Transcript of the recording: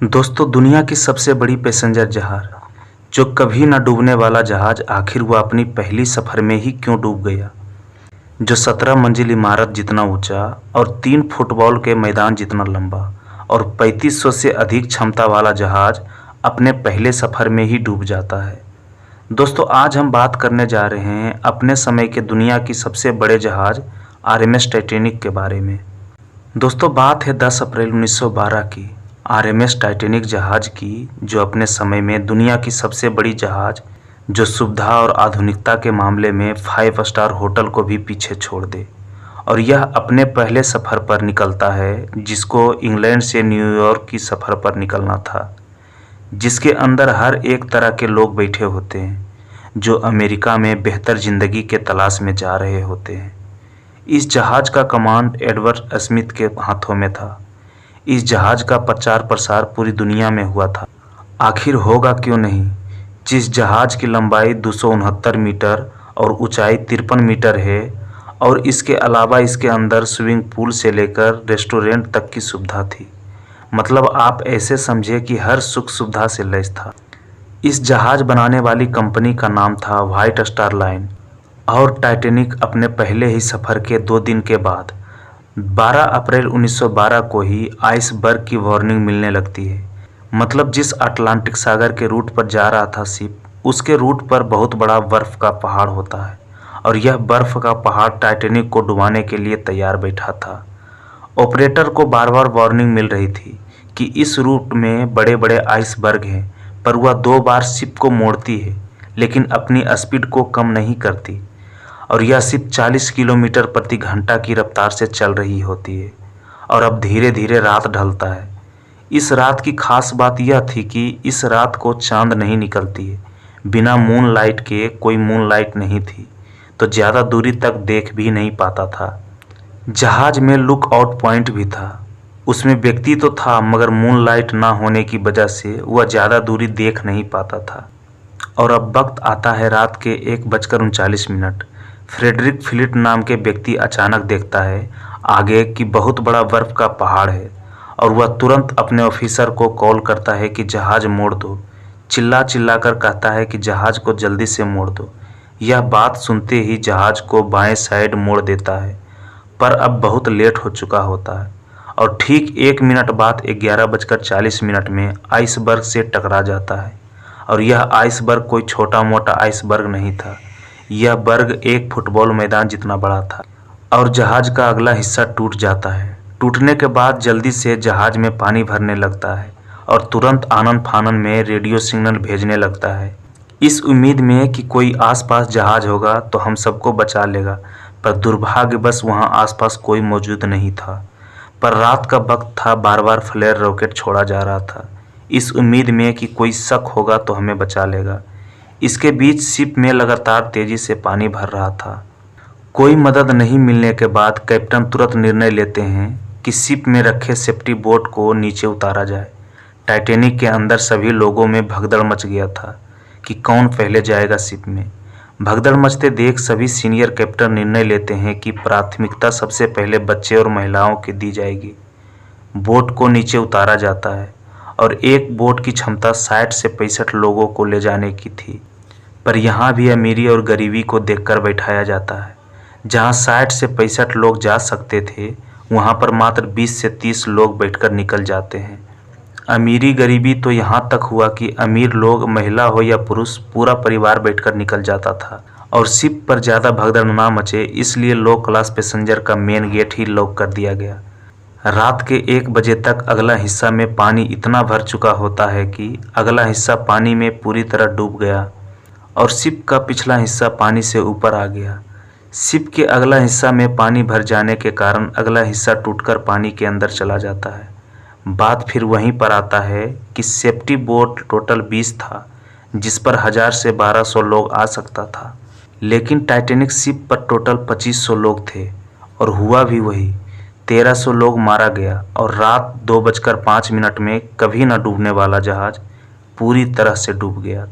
दोस्तों, दुनिया की सबसे बड़ी पैसेंजर जहाज, जो कभी न डूबने वाला जहाज, आखिर वह अपनी पहली सफर में ही क्यों डूब गया। जो 17 मंजिल इमारत जितना ऊंचा और 3 फुटबॉल के मैदान जितना लंबा और 3500 से अधिक क्षमता वाला जहाज अपने पहले सफर में ही डूब जाता है। दोस्तों, आज हम बात करने जा रहे हैं अपने समय के दुनिया की सबसे बड़े जहाज आरएमएस टाइटैनिक के बारे में। दोस्तों, बात है 10 अप्रैल 1912 की, आरएमएस टाइटैनिक जहाज की, जो अपने समय में दुनिया की सबसे बड़ी जहाज, जो सुविधा और आधुनिकता के मामले में 5 स्टार होटल को भी पीछे छोड़ दे। और यह अपने पहले सफ़र पर निकलता है, जिसको इंग्लैंड से न्यूयॉर्क की सफ़र पर निकलना था, जिसके अंदर हर एक तरह के लोग बैठे होते हैं, जो अमेरिका में बेहतर ज़िंदगी के तलाश में जा रहे होते हैं। इस जहाज़ का कमांड एडवर्ड स्मिथ के हाथों में था। इस जहाज़ का प्रचार प्रसार पूरी दुनिया में हुआ था। आखिर होगा क्यों नहीं, जिस जहाज़ की लंबाई 269 मीटर और ऊंचाई 53 मीटर है, और इसके अलावा इसके अंदर स्विमिंग पूल से लेकर रेस्टोरेंट तक की सुविधा थी। मतलब आप ऐसे समझे कि हर सुख सुविधा से लैस था। इस जहाज़ बनाने वाली कंपनी का नाम था व्हाइट स्टार लाइन। और टाइटैनिक अपने पहले ही सफ़र के 2 दिन के बाद 12 अप्रैल 1912 को ही आइसबर्ग की वार्निंग मिलने लगती है। मतलब जिस अटलांटिक सागर के रूट पर जा रहा था शिप, उसके रूट पर बहुत बड़ा बर्फ़ का पहाड़ होता है, और यह बर्फ़ का पहाड़ टाइटैनिक को डुबाने के लिए तैयार बैठा था। ऑपरेटर को बार बार वार्निंग मिल रही थी कि इस रूट में बड़े बड़े आइसबर्ग हैं, पर वह 2 बार शिप को मोड़ती है, लेकिन अपनी स्पीड को कम नहीं करती, और यह शिप 40 किलोमीटर प्रति घंटा की रफ्तार से चल रही होती है। और अब धीरे धीरे रात ढलता है। इस रात की खास बात यह थी कि इस रात को चांद नहीं निकलती है। बिना मून लाइट के, कोई मून लाइट नहीं थी, तो ज़्यादा दूरी तक देख भी नहीं पाता था। जहाज में लुक आउट पॉइंट भी था, उसमें व्यक्ति तो था, मगर मून लाइट ना होने की वजह से वह ज़्यादा दूरी देख नहीं पाता था। और अब वक्त आता है रात के 1:39। फ्रेडरिक फिलिट नाम के व्यक्ति अचानक देखता है आगे कि बहुत बड़ा बर्फ का पहाड़ है, और वह तुरंत अपने ऑफिसर को कॉल करता है कि जहाज़ मोड़ दो। चिल्ला चिल्ला कर कहता है कि जहाज़ को जल्दी से मोड़ दो। यह बात सुनते ही जहाज़ को बाएं साइड मोड़ देता है, पर अब बहुत लेट हो चुका होता है, और ठीक 1 मिनट बाद 11:40 में आइसबर्ग से टकरा जाता है। और यह आइसबर्ग कोई छोटा मोटा आइसबर्ग नहीं था, यह बर्ग एक फुटबॉल मैदान जितना बड़ा था। और जहाज का अगला हिस्सा टूट जाता है। टूटने के बाद जल्दी से जहाज में पानी भरने लगता है, और तुरंत आनन फानन में रेडियो सिग्नल भेजने लगता है, इस उम्मीद में कि कोई आसपास जहाज होगा तो हम सबको बचा लेगा। पर दुर्भाग्यवश वहां आसपास कोई मौजूद नहीं था। पर रात का वक्त था, बार बार फ्लेयर रॉकेट छोड़ा जा रहा था, इस उम्मीद में कि कोई शक होगा तो हमें बचा लेगा। इसके बीच शिप में लगातार तेजी से पानी भर रहा था। कोई मदद नहीं मिलने के बाद कैप्टन तुरंत निर्णय लेते हैं कि शिप में रखे सेफ्टी बोट को नीचे उतारा जाए। टाइटैनिक के अंदर सभी लोगों में भगदड़ मच गया था कि कौन पहले जाएगा शिप में। भगदड़ मचते देख सभी सीनियर कैप्टन निर्णय लेते हैं कि प्राथमिकता सबसे पहले बच्चे और महिलाओं की दी जाएगी। बोट को नीचे उतारा जाता है, और एक बोट की क्षमता 60 से 65 लोगों को ले जाने की थी। पर यहाँ भी अमीरी और गरीबी को देखकर बैठाया जाता है। जहाँ 60 से 65 लोग जा सकते थे, वहाँ पर मात्र 20 से 30 लोग बैठकर निकल जाते हैं। अमीरी गरीबी तो यहाँ तक हुआ कि अमीर लोग, महिला हो या पुरुष, पूरा परिवार बैठकर निकल जाता था। और शिप पर ज़्यादा भगदड़ ना मचे, इसलिए लो क्लास पैसेंजर का मेन गेट ही लॉक कर दिया गया। रात के 1 बजे तक अगला हिस्सा में पानी इतना भर चुका होता है कि अगला हिस्सा पानी में पूरी तरह डूब गया, और शिप का पिछला हिस्सा पानी से ऊपर आ गया। शिप के अगला हिस्सा में पानी भर जाने के कारण अगला हिस्सा टूटकर पानी के अंदर चला जाता है। बात फिर वहीं पर आता है कि सेफ्टी बोट टोटल 20 था, जिस पर 1000 से 1200 लोग आ सकता था, लेकिन टाइटैनिक शिप पर टोटल 2500 लोग थे। और हुआ भी वही, 1300 लोग मारा गया, और रात 2:05 में कभी न डूबने वाला जहाज पूरी तरह से डूब गया।